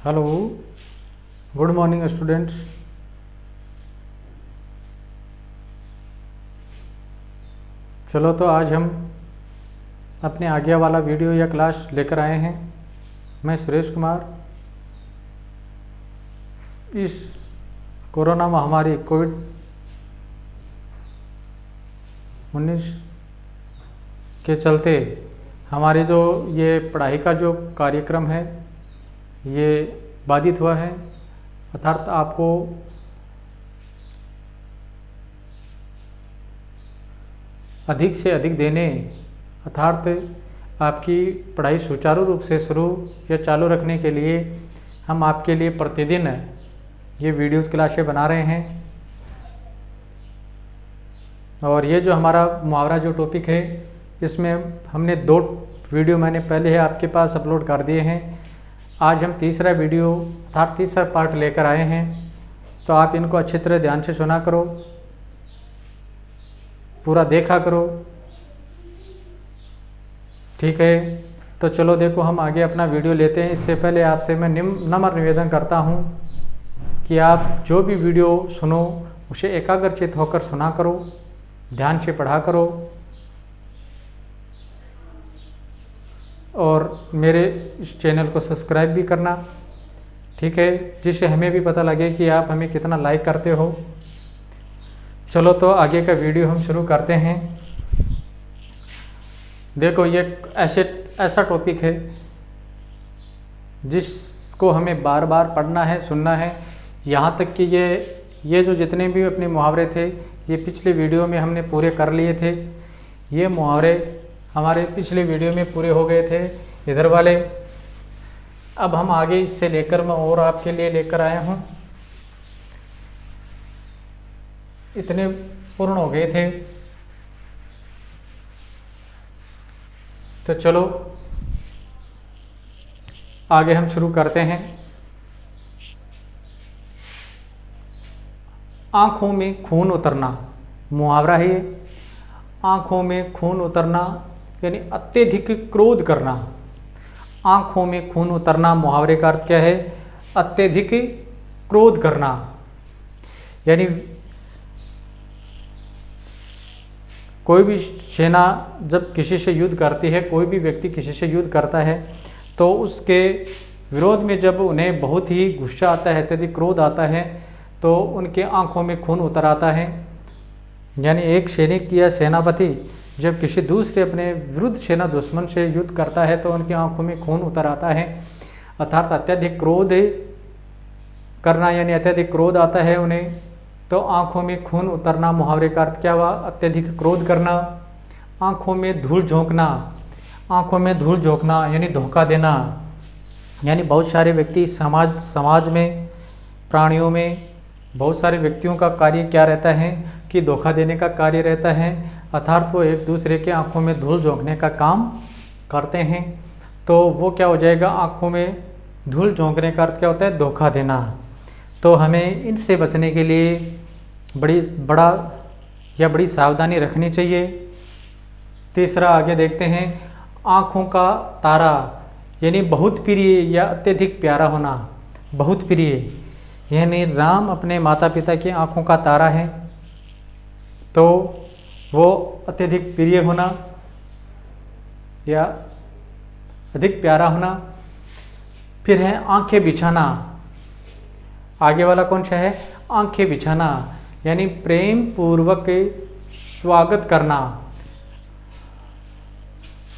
Hello, good morning students. चलो तो आज हम अपने आगे वाला वीडियो या क्लास लेकर आए हैं। मैं सुरेश कुमार। इस कोरोना महामारी कोविड-19 के चलते हमारे जो ये पढ़ाई का जो कार्यक्रम है ये बाधित हुआ है। अर्थात आपको अधिक से अधिक देने अर्थात आपकी पढ़ाई सुचारू रूप से शुरू या चालू रखने के लिए हम आपके लिए प्रतिदिन ये वीडियोज़ क्लासें बना रहे हैं। और ये जो हमारा मुहावरा जो टॉपिक है इसमें हमने 2 वीडियो मैंने पहले ही आपके पास अपलोड कर दिए हैं। आज हम तीसरा वीडियो अर्थात तीसरा पार्ट लेकर आए हैं, तो आप इनको अच्छी तरह ध्यान से सुना करो, पूरा देखा करो, ठीक है। तो चलो देखो हम आगे अपना वीडियो लेते हैं। इससे पहले आपसे मैं नम्र निवेदन करता हूँ कि आप जो भी वीडियो सुनो उसे एकाग्रचित होकर सुना करो, ध्यान से पढ़ा करो और मेरे इस चैनल को सब्सक्राइब भी करना, ठीक है, जिससे हमें भी पता लगे कि आप हमें कितना लाइक करते हो। चलो तो आगे का वीडियो हम शुरू करते हैं। देखो ये ऐसा टॉपिक है जिसको हमें बार बार पढ़ना है, सुनना है। यहाँ तक कि ये जो जितने भी अपने मुहावरे थे ये पिछले वीडियो में हमने पूरे कर लिए थे। ये मुहावरे हमारे पिछले वीडियो में पूरे हो गए थे इधर वाले। अब हम आगे इससे लेकर मैं और आपके लिए लेकर आया हूँ। इतने पूर्ण हो गए थे। तो चलो आगे हम शुरू करते हैं। आंखों में खून उतरना मुहावरा है ये। आंखों में खून उतरना यानी अत्यधिक क्रोध करना। आंखों में खून उतरना मुहावरे का अर्थ क्या है? अत्यधिक क्रोध करना। यानी कोई भी सेना जब किसी से युद्ध करती है, कोई भी व्यक्ति किसी से युद्ध करता है, तो उसके विरोध में जब उन्हें बहुत ही गुस्सा आता है, अत्यधिक क्रोध आता है, तो उनके आंखों में खून उतर आता है। यानी एक सैनिक या सेनापति जब किसी दूसरे अपने विरुद्ध सेना दुश्मन से युद्ध करता है तो उनकी आंखों में खून उतर आता है। अर्थात अत्यधिक क्रोध करना, यानी अत्यधिक क्रोध आता है उन्हें, तो आंखों में खून उतरना मुहावरे का अर्थ क्या हुआ? अत्यधिक क्रोध करना। आंखों में धूल झोंकना। आंखों में धूल झोंकना यानी धोखा देना। यानी बहुत सारे व्यक्ति समाज में, प्राणियों में बहुत सारे व्यक्तियों का कार्य क्या रहता है कि धोखा देने का कार्य रहता है। अर्थात वो एक दूसरे के आंखों में धूल झोंकने का काम करते हैं। तो वो क्या हो जाएगा? आंखों में धूल झोंकने का अर्थ क्या होता है? धोखा देना। तो हमें इनसे बचने के लिए बड़ी सावधानी रखनी चाहिए। तीसरा आगे देखते हैं। आँखों का तारा यानी बहुत प्रिय या अत्यधिक प्यारा होना। बहुत प्रिय यानी राम अपने माता पिता की आँखों का तारा है, तो वो अत्यधिक प्रिय होना या अधिक प्यारा होना। फिर है आंखें बिछाना। आगे वाला कौन सा है? आंखें बिछाना यानी प्रेम पूर्वक स्वागत करना।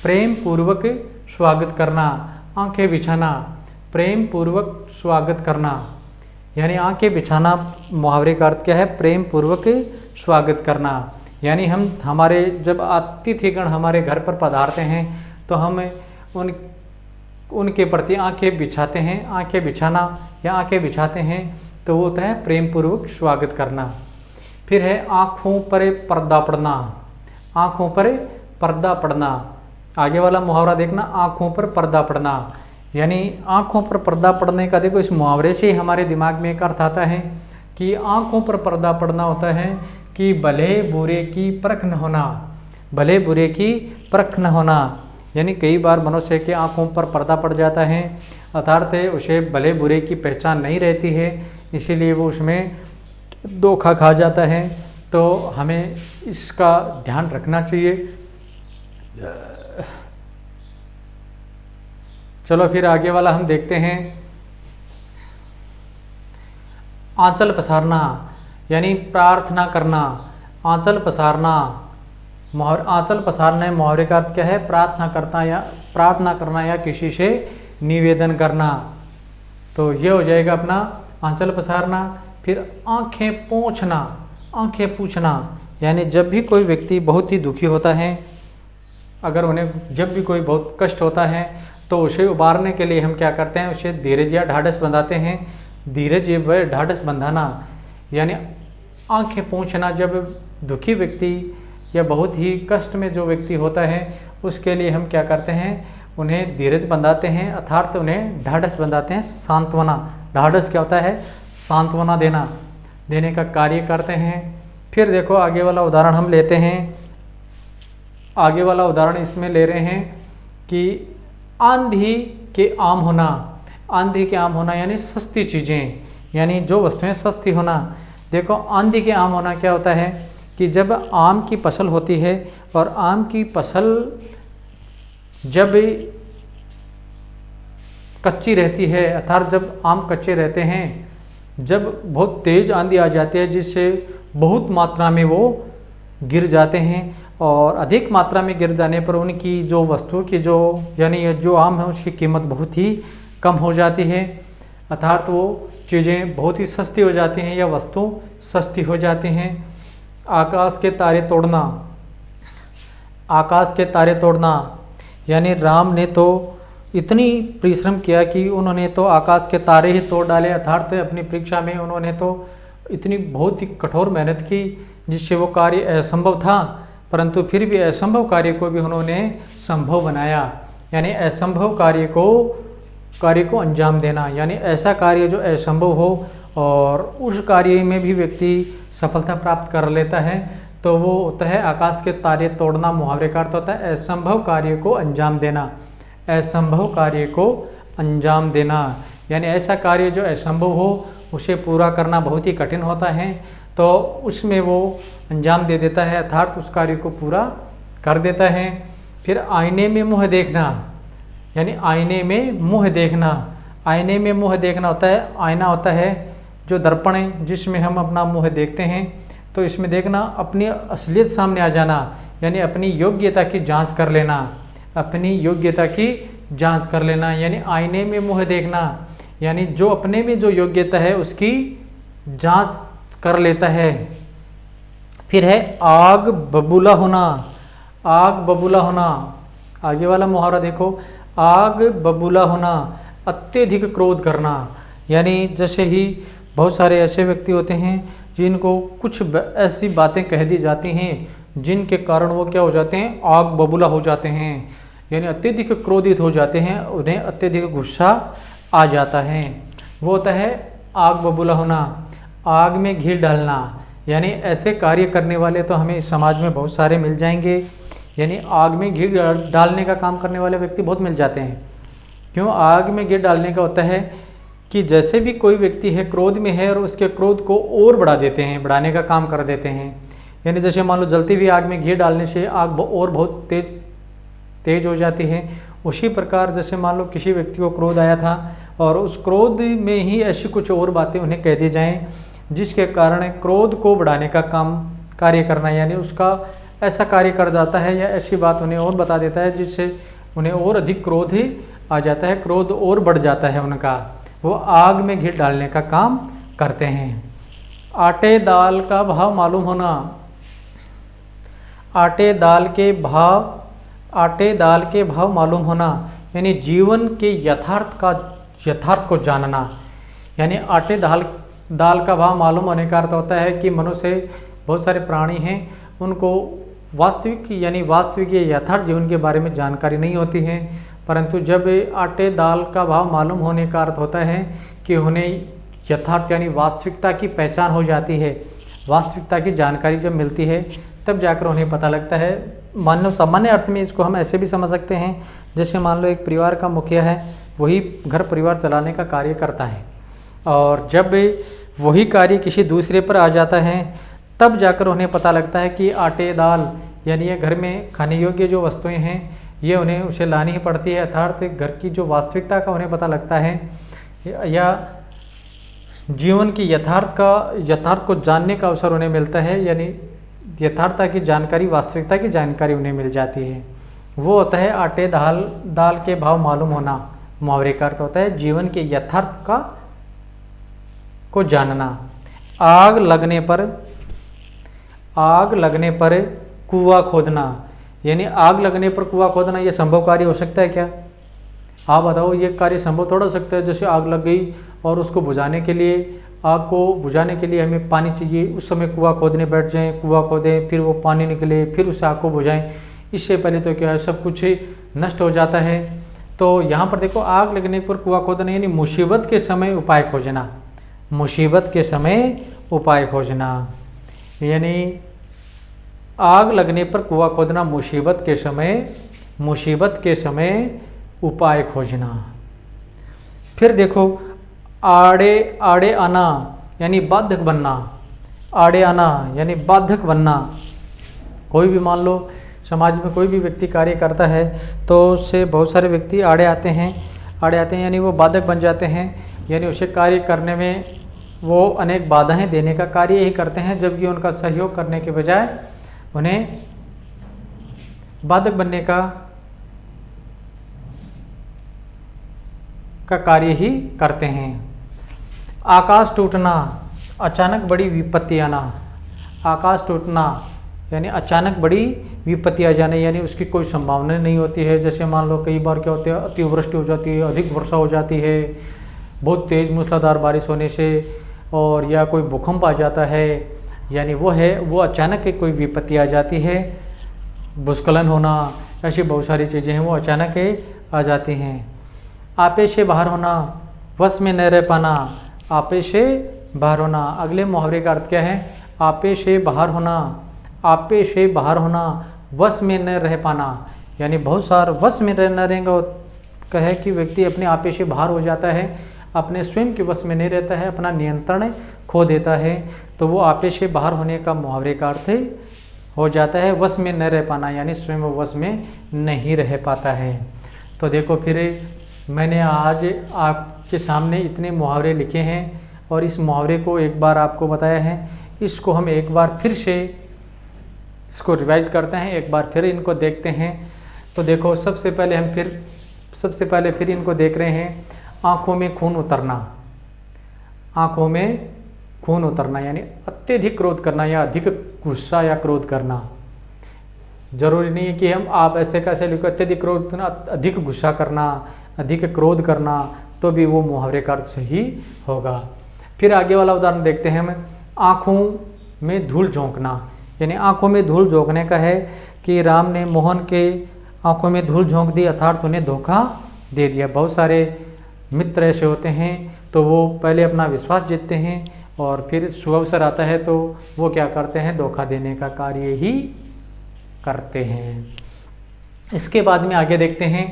प्रेम पूर्वक स्वागत करना। आंखें बिछाना, प्रेम पूर्वक स्वागत करना। यानी आंखें बिछाना मुहावरे का अर्थ क्या है? प्रेम पूर्वक स्वागत करना। यानी हमारे जब अतिथिगण हमारे घर पर पधारते हैं तो हम उनके प्रति आंखें बिछाते हैं। आंखें बिछाना या आंखें बिछाते हैं तो वो होता है प्रेम पूर्वक स्वागत करना। फिर है आँखों पर पर्दा पड़ना। आँखों पर पर्दा पड़ना। आगे वाला मुहावरा देखना, आँखों पर पर्दा पड़ना। यानी आँखों पर पर्दा पड़ने का देखो इस मुहावरे से हमारे दिमाग में एक अर्थ आता है कि आँखों पर पर्दा पड़ना होता है कि भले बुरे की परख न होना। भले बुरे की परख न होना यानी कई बार मनुष्य के आँखों पर पर्दा पड़ जाता है, अर्थात उसे भले बुरे की पहचान नहीं रहती है, इसीलिए वो उसमें धोखा खा जाता है। तो हमें इसका ध्यान रखना चाहिए। चलो फिर आगे वाला हम देखते हैं। आंचल पसारना यानी प्रार्थना करना। आंचल पसारना, आंचल पसारना मुहावरे का अर्थ क्या है? प्रार्थना करना या किसी से निवेदन करना। तो ये हो जाएगा अपना आंचल पसारना। फिर आंखें पोंछना, आंखें पूछना, यानी जब भी कोई व्यक्ति बहुत ही दुखी होता है, अगर उन्हें जब भी कोई बहुत कष्ट होता है तो उसे उबारने के लिए हम क्या करते हैं? उसे धीरज या ढाढ़स बंधाते हैं। धीरज व ढाढ़स बंधाना यानी आंखें पोंछना। जब दुखी व्यक्ति या बहुत ही कष्ट में जो व्यक्ति होता है उसके लिए हम क्या करते हैं? उन्हें धीरज बंधाते हैं, अर्थात उन्हें ढाढ़स बंधाते हैं। सांत्वना, ढाढ़स क्या होता है? सांत्वना देने का कार्य करते हैं। फिर देखो आगे वाला उदाहरण हम लेते हैं। आगे वाला उदाहरण इसमें ले रहे हैं कि आंधी के आम होना। आंधी के आम होना यानी सस्ती चीज़ें, यानी जो वस्तुएं सस्ती होना। देखो आंधी के आम होना क्या होता है कि जब आम की फसल होती है और आम की फसल जब कच्ची रहती है, अर्थात जब आम कच्चे रहते हैं, जब बहुत तेज़ आंधी आ जाती है जिससे बहुत मात्रा में वो गिर जाते हैं, और अधिक मात्रा में गिर जाने पर उनकी जो वस्तु की जो यानी जो आम है उसकी कीमत बहुत ही कम हो जाती है, अर्थात वो चीज़ें बहुत ही सस्ती हो जाती हैं या वस्तु सस्ती हो जाती हैं। आकाश के तारे तोड़ना। आकाश के तारे तोड़ना यानी राम ने तो इतनी परिश्रम किया कि उन्होंने तो आकाश के तारे ही तोड़ डाले, अर्थात अपनी परीक्षा में उन्होंने तो इतनी बहुत ही कठोर मेहनत की जिससे वो कार्य असंभव था, परंतु फिर भी असंभव कार्य को भी उन्होंने संभव बनाया। यानी असंभव कार्य को अंजाम देना, यानी ऐसा कार्य जो असंभव हो और उस कार्य में भी व्यक्ति सफलता प्राप्त कर लेता है, तो वो होता है आकाश के तारे तोड़ना। मुहावरे का अर्थ होता है असंभव कार्य को अंजाम देना। असंभव कार्य को अंजाम देना यानी ऐसा कार्य जो असंभव हो उसे पूरा करना बहुत ही कठिन होता है, तो उसमें वो अंजाम दे देता है, अर्थात उस कार्य को पूरा कर देता है। फिर आईने में मुँह देखना, यानी आईने में मुँह देखना। आईने में मुँह देखना होता है, आईना होता है जो दर्पण है जिसमें हम अपना मुँह देखते हैं, तो इसमें देखना अपनी असलियत सामने आ जाना, यानी अपनी योग्यता की जांच कर लेना। अपनी योग्यता की जांच कर लेना यानी आईने में मुँह देखना, यानी जो अपने में जो योग्यता है उसकी जांच कर लेता है। फिर है आग बबूला होना। आग बबूला होना, आगे वाला मुहावरा देखो, आग बबूला होना, अत्यधिक क्रोध करना। यानी जैसे ही बहुत सारे ऐसे व्यक्ति होते हैं जिनको कुछ ऐसी बातें कह दी जाती हैं जिनके कारण वो क्या हो जाते हैं? आग बबूला हो जाते हैं, यानी अत्यधिक क्रोधित हो जाते हैं, उन्हें अत्यधिक गुस्सा आ जाता है। वो होता है आग बबूला होना। आग में घी डालना, यानी ऐसे कार्य करने वाले तो हमें इस समाज में बहुत सारे मिल जाएंगे, यानी आग में घी डालने का काम करने वाले व्यक्ति बहुत मिल जाते हैं। क्यों आग में घी डालने का होता है कि जैसे भी कोई व्यक्ति है क्रोध में है और उसके क्रोध को और बढ़ा देते हैं, बढ़ाने का काम कर देते हैं। यानी जैसे मान लो जलती हुई आग में घी डालने से आग और बहुत तेज हो जाती है। उसी प्रकार जैसे मान लो किसी व्यक्ति को क्रोध आया था और उस क्रोध में ही ऐसी कुछ और बातें उन्हें कह दी जाएं जिसके कारण क्रोध को बढ़ाने का कार्य करना, यानी उसका ऐसा कार्य कर जाता है या ऐसी बात उन्हें और बता देता है जिससे उन्हें और अधिक क्रोध ही आ जाता है, क्रोध और बढ़ जाता है उनका। वो आग में घी डालने का काम करते हैं। आटे दाल का भाव मालूम होना। आटे दाल के भाव मालूम होना यानी जीवन के यथार्थ को जानना। यानी आटे दाल का भाव मालूम होने का अर्थ होता है कि मनुष्य बहुत सारे प्राणी हैं, उनको वास्तविक यथार्थ जीवन के बारे में जानकारी नहीं होती है, परंतु जब आटे दाल का भाव मालूम होने का अर्थ होता है कि उन्हें यथार्थ यानी वास्तविकता की पहचान हो जाती है, वास्तविकता की जानकारी जब मिलती है तब जाकर उन्हें पता लगता है। मान लो सामान्य अर्थ में इसको हम ऐसे भी समझ सकते हैं, जैसे मान लो एक परिवार का मुखिया है, वही घर परिवार चलाने का कार्य करता है, और जब वही कार्य किसी दूसरे पर आ जाता है तब जाकर उन्हें पता लगता है कि आटे दाल यानी ये घर में खाने योग्य जो वस्तुएं हैं ये उन्हें उसे लानी ही पड़ती है, अर्थात घर की जो वास्तविकता का उन्हें पता लगता है, या जीवन की यथार्थ को जानने का अवसर उन्हें मिलता है, यानी यथार्थता की जानकारी, वास्तविकता की जानकारी उन्हें मिल जाती है। वो होता है आटे दाल के भाव मालूम होना। मुहावरे का अर्थ होता है जीवन के यथार्थ को जानना। आग लगने पर कुआं खोदना, यानी आग लगने पर कुआं खोदना ये संभव कार्य हो सकता है क्या? आप बताओ, ये कार्य संभव थोड़ा हो सकता है। जैसे आग लग गई और उसको बुझाने के लिए, आग को बुझाने के लिए हमें पानी चाहिए, उस समय कुआं खोदने बैठ जाएं, कुआं खोदें, फिर वो पानी निकले, फिर उस आग को बुझाएं, इससे पहले तो क्या है सब कुछ नष्ट हो जाता है। तो यहाँ पर देखो, आग लगने पर कुआं खोदना यानी मुसीबत के समय उपाय खोजना, मुसीबत के समय उपाय खोजना, यानी आग लगने पर कुआं खोदना, मुसीबत के समय उपाय खोजना। फिर देखो आड़े आना यानी बाधक बनना, आड़े आना यानी बाधक बनना। कोई भी मान लो समाज में कोई भी व्यक्ति कार्य करता है तो उससे बहुत सारे व्यक्ति आड़े आते हैं यानी वो बाधक बन जाते हैं, यानी उसे कार्य करने में वो अनेक बाधाएं देने का कार्य ही करते हैं, जबकि उनका सहयोग करने के बजाय उन्हें बाधक बनने का कार्य ही करते हैं। आकाश टूटना, अचानक बड़ी विपत्ति आना। आकाश टूटना यानी अचानक बड़ी विपत्ति आ जाना, यानी उसकी कोई संभावना नहीं होती है। जैसे मान लो कई बार क्या होता है, अतिवृष्टि हो जाती है, अधिक वर्षा हो जाती है, बहुत तेज़ मूसलाधार बारिश होने से, और या कोई भूकंप आ जाता है, यानी वो अचानक एक कोई विपत्ति आ जाती है। भूस्खलन होना, ऐसी बहुत सारी चीज़ें हैं वो अचानक आ जाती हैं। आपे से बाहर होना, वश में न रह पाना। आपे से बाहर होना, अगले मुहावरे का अर्थ क्या है? आपे से बाहर होना, आपे से बाहर होना, वश में न रह पाना, यानी बहुत सारा वश में न रहेगा कहे कि व्यक्ति अपने आपे से बाहर हो जाता है, अपने स्वयं के वश में नहीं रहता है, अपना नियंत्रण खो देता है, तो वो आपे से बाहर होने का मुहावरे का अर्थ हो जाता है वश में न रह पाना, यानी स्वयं वश में नहीं रह पाता है। तो देखो, फिर मैंने आज आपके सामने इतने मुहावरे लिखे हैं और इस मुहावरे को एक बार आपको बताया है। इसको हम एक बार फिर से इसको रिवाइज करते हैं, एक बार फिर इनको देखते हैं। तो देखो, सबसे पहले फिर इनको देख रहे हैं। आँखों में खून उतरना, आँखों में खून उतरना यानी अत्यधिक क्रोध करना या अधिक गुस्सा या क्रोध करना। जरूरी नहीं है कि आप ऐसे कैसे लिखो, अत्यधिक क्रोध करना, अधिक गुस्सा करना, अधिक क्रोध करना, तो भी वो मुहावरे का अर्थ सही होगा। फिर आगे वाला उदाहरण देखते हैं हम। आँखों में धूल झोंकना, यानी आँखों में धूल झोंकने का है कि राम ने मोहन के आँखों में धूल झोंक दी, अर्थात उन्हें धोखा दे दिया। बहुत सारे मित्र ऐसे होते हैं तो वो पहले अपना विश्वास जीतते हैं और फिर सुअवसर आता है तो वो क्या करते हैं, धोखा देने का कार्य ही करते हैं। इसके बाद में आगे देखते हैं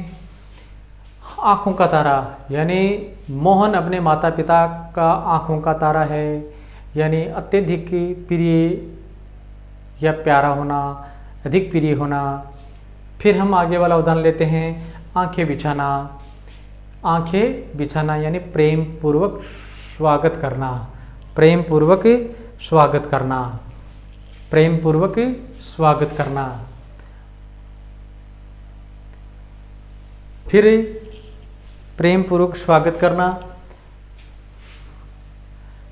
आँखों का तारा, यानी मोहन अपने माता पिता का आँखों का तारा है, यानी अत्यधिक प्रिय या प्यारा होना, अधिक प्रिय होना। फिर हम आगे वाला उदाहरण लेते हैं, आँखें बिछाना। आँखें बिछाना यानी प्रेम पूर्वक स्वागत करना, प्रेम पूर्वक स्वागत करना, प्रेम पूर्वक स्वागत करना। फिर प्रेम पूर्वक स्वागत करना।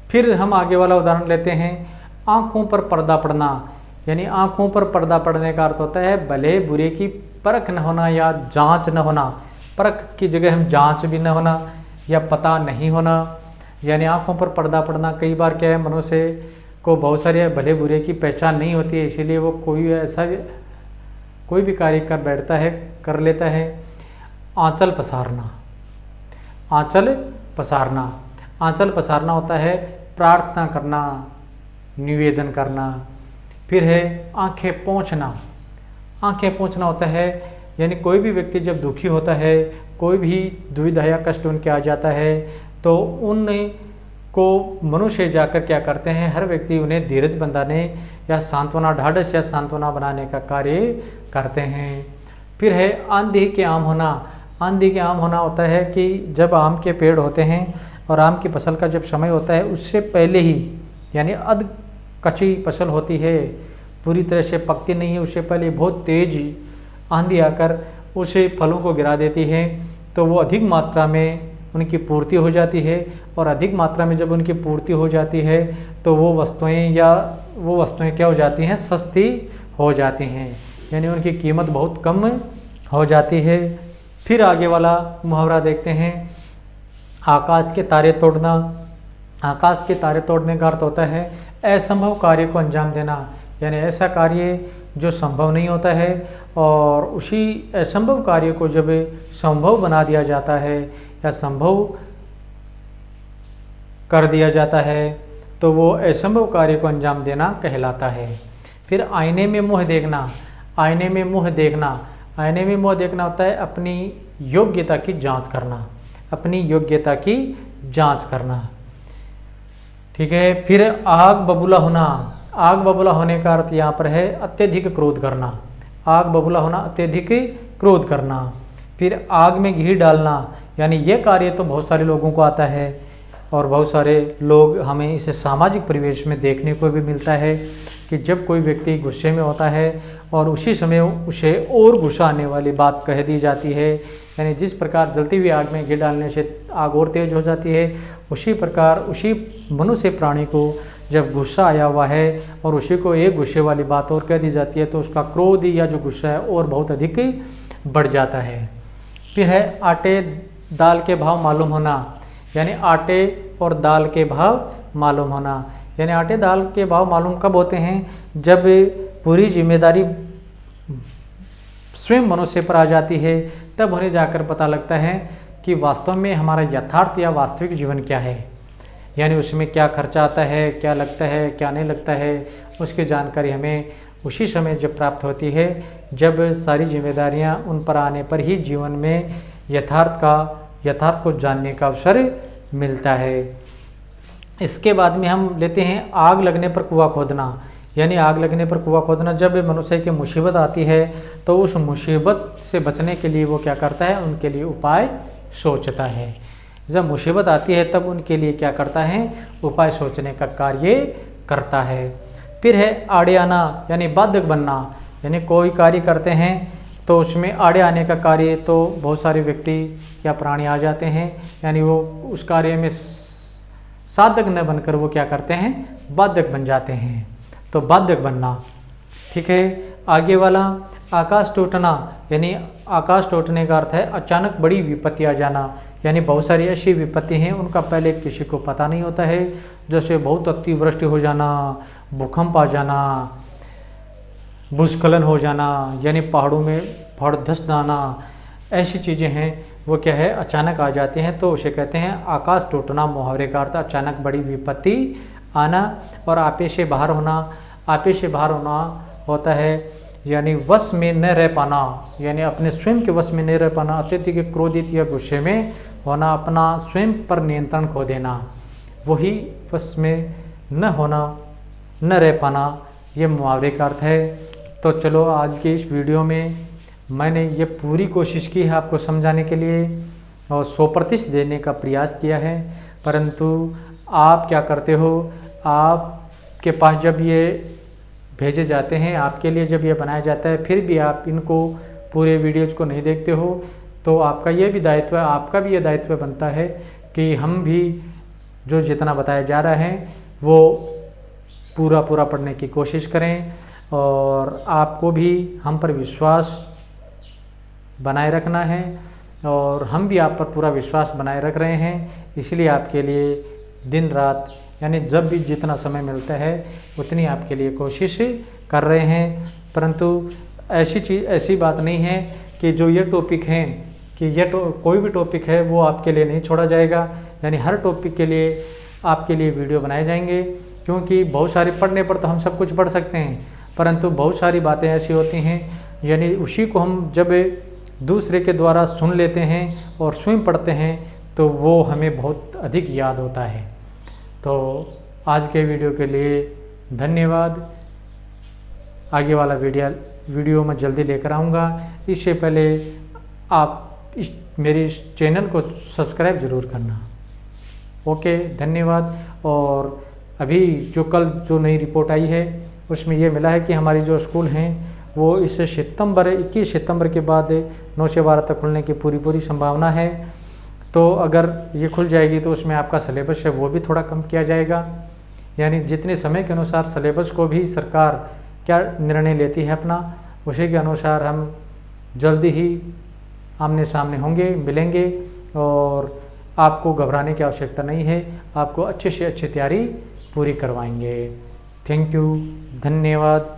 फिर हम आगे वाला उदाहरण लेते हैं, आँखों पर पर्दा पड़ना, यानी आँखों पर पर्दा पड़ने का अर्थ होता है भले बुरे की परख न होना या जांच न होना। परख की जगह हम जांच भी न होना या पता नहीं होना, यानी आँखों पर पर्दा पड़ना। कई बार क्या है, मनुष्य को बहुत सारे भले बुरे की पहचान नहीं होती है, इसीलिए वो कोई भी कार्य कर लेता है। आंचल पसारना, आंचल पसारना, आंचल पसारना होता है प्रार्थना करना, निवेदन करना, फिर है आंखें पोंछना। आंखें पोंछना होता है यानी कोई भी व्यक्ति जब दुखी होता है, कोई भी दुविधा या कष्ट उनके आ जाता है, तो उन को मनुष्य जाकर क्या करते हैं, हर व्यक्ति उन्हें धीरज बंधाने या सांत्वना, ढाढ़स या सांत्वना बनाने का कार्य करते हैं। फिर है आंधी के आम होना। आंधी के आम होना होता है कि जब आम के पेड़ होते हैं और आम की फसल का जब समय होता है, उससे पहले ही यानी अध कच्ची फसल होती है, पूरी तरह से पकती नहीं है, उससे पहले बहुत तेज आंधी आकर उसे फलों को गिरा देती है, तो वो अधिक मात्रा में उनकी पूर्ति हो जाती है। और अधिक मात्रा में जब उनकी पूर्ति हो जाती है तो वो वस्तुएं क्या हो जाती हैं, सस्ती हो जाती हैं, यानी उनकी कीमत बहुत कम हो जाती है। फिर आगे वाला मुहावरा देखते हैं, आकाश के तारे तोड़ना। आकाश के तारे तोड़ने का अर्थ होता है असंभव कार्य को अंजाम देना, यानी ऐसा कार्य जो संभव नहीं होता है और उसी असंभव कार्य को जब संभव बना दिया जाता है या संभव कर दिया जाता है तो वो असंभव कार्य को अंजाम देना कहलाता है। फिर आईने में मुँह देखना। आईने में मुँह देखना, आईने में मुँह देखना होता है अपनी योग्यता की जांच करना, अपनी योग्यता की जांच करना। ठीक है। फिर आग बबूला होना। आग बबूला होने का अर्थ यहाँ पर है अत्यधिक क्रोध करना। आग बबूला होना, अत्यधिक क्रोध करना। फिर आग में घी डालना, यानी ये कार्य तो बहुत सारे लोगों को आता है और बहुत सारे लोग हमें इसे सामाजिक परिवेश में देखने को भी मिलता है कि जब कोई व्यक्ति गुस्से में होता है और उसी समय उसे और गुस्सा आने वाली बात कह दी जाती है, यानी जिस प्रकार जलती हुई आग में घी डालने से आग और तेज हो जाती है, उसी प्रकार उसी मनुष्य प्राणी को जब गुस्सा आया हुआ है और उसी को एक गुस्से वाली बात और कह दी जाती है तो उसका क्रोध या जो गुस्सा है और बहुत अधिक बढ़ जाता है। फिर है आटे दाल के भाव मालूम होना, यानी आटे और दाल के भाव मालूम होना। यानी आटे दाल के भाव मालूम कब होते हैं, जब पूरी जिम्मेदारी स्वयं मनुष्य पर आ जाती है, तब उन्हें जाकर पता लगता है कि वास्तव में हमारा यथार्थ या वास्तविक जीवन क्या है, यानी उसमें क्या खर्चा आता है, क्या लगता है, क्या नहीं लगता है, उसकी जानकारी हमें उसी समय जब प्राप्त होती है जब सारी जिम्मेदारियां उन पर आने पर ही जीवन में यथार्थ को जानने का अवसर मिलता है। इसके बाद में हम लेते हैं आग लगने पर कुआं खोदना। यानी आग लगने पर कुआं खोदना, जब मनुष्य की मुसीबत आती है तो उस मुसीबत से बचने के लिए वो क्या करता है, उनके लिए उपाय सोचता है। जब मुसीबत आती है तब उनके लिए क्या करता है, उपाय सोचने का कार्य करता है। फिर है आड़े आना, यानी बाधक बनना। यानी कोई कार्य करते हैं तो उसमें आड़े आने का कार्य, तो बहुत सारे व्यक्ति या प्राणी आ जाते हैं, यानी वो उस कार्य में साधक न बनकर वो क्या करते हैं, बाधक बन जाते हैं, तो बाधक बनना। ठीक है। आगे वाला आकाश टूटना, यानी आकाश टूटने का अर्थ है अचानक बड़ी विपत्ति आ जाना। यानी बहुत सारी ऐसी विपत्ति हैं उनका पहले किसी को पता नहीं होता है, जैसे बहुत अतिवृष्टि हो जाना, भूकंप आ जाना, भूस्खलन हो जाना, यानी पहाड़ों में पहाड़ धंस जाना, ऐसी चीज़ें हैं वो क्या है, अचानक आ जाती हैं, तो उसे कहते हैं आकाश टूटना। मुहावरे का अर्थ अचानक बड़ी विपत्ति आना। और आपे से बाहर होना। आपे से बाहर होना होता है यानी वश में न रह पाना, यानी अपने स्वयं के वश में नहीं रह पाना, अत्यधिक क्रोधित या गुस्से में होना, अपना स्वयं पर नियंत्रण खो देना, वही वश में न होना, न रह पाना, ये मुहावरे का अर्थ है। तो चलो आज के इस वीडियो में मैंने ये पूरी कोशिश की है आपको समझाने के लिए और 100% देने का प्रयास किया है, परंतु आप क्या करते हो, आपके पास जब ये भेजे जाते हैं, आपके लिए जब ये बनाया जाता है, फिर भी आप इनको पूरे वीडियोज़ को नहीं देखते हो, तो आपका ये भी दायित्व है, आपका भी ये दायित्व बनता है कि हम भी जो जितना बताया जा रहा है वो पूरा पढ़ने की कोशिश करें और आपको भी हम पर विश्वास बनाए रखना है और हम भी आप पर पूरा विश्वास बनाए रख रहे हैं। इसलिए आपके लिए दिन रात यानी जब भी जितना समय मिलता है उतनी आपके लिए कोशिश कर रहे हैं। परंतु ऐसी बात नहीं है कि जो ये टॉपिक हैं कि कोई भी टॉपिक है वो आपके लिए नहीं छोड़ा जाएगा, यानी हर टॉपिक के लिए आपके लिए वीडियो बनाए जाएंगे क्योंकि बहुत सारे पढ़ने पर तो हम सब कुछ पढ़ सकते हैं, परंतु बहुत सारी बातें ऐसी होती हैं, यानी उसी को हम जब दूसरे के द्वारा सुन लेते हैं और स्वयं पढ़ते हैं तो वो हमें बहुत अधिक याद होता है। तो आज के वीडियो के लिए धन्यवाद। आगे वाला वीडियो मैं जल्दी लेकर आऊँगा। इससे पहले आप मेरे इस चैनल को सब्सक्राइब ज़रूर करना। ओके, धन्यवाद। और अभी कल जो नई रिपोर्ट आई है उसमें ये मिला है कि हमारी जो स्कूल हैं वो इस 21 सितंबर के बाद 9 से 12 तक खुलने की पूरी संभावना है। तो अगर ये खुल जाएगी तो उसमें आपका सिलेबस है वो भी थोड़ा कम किया जाएगा, यानी जितने समय के अनुसार सिलेबस को भी सरकार क्या निर्णय लेती है अपना, उसी के अनुसार हम जल्दी ही आमने सामने होंगे, मिलेंगे। और आपको घबराने की आवश्यकता नहीं है, आपको अच्छे से अच्छी तैयारी पूरी करवाएंगे। थैंक यू, धन्यवाद।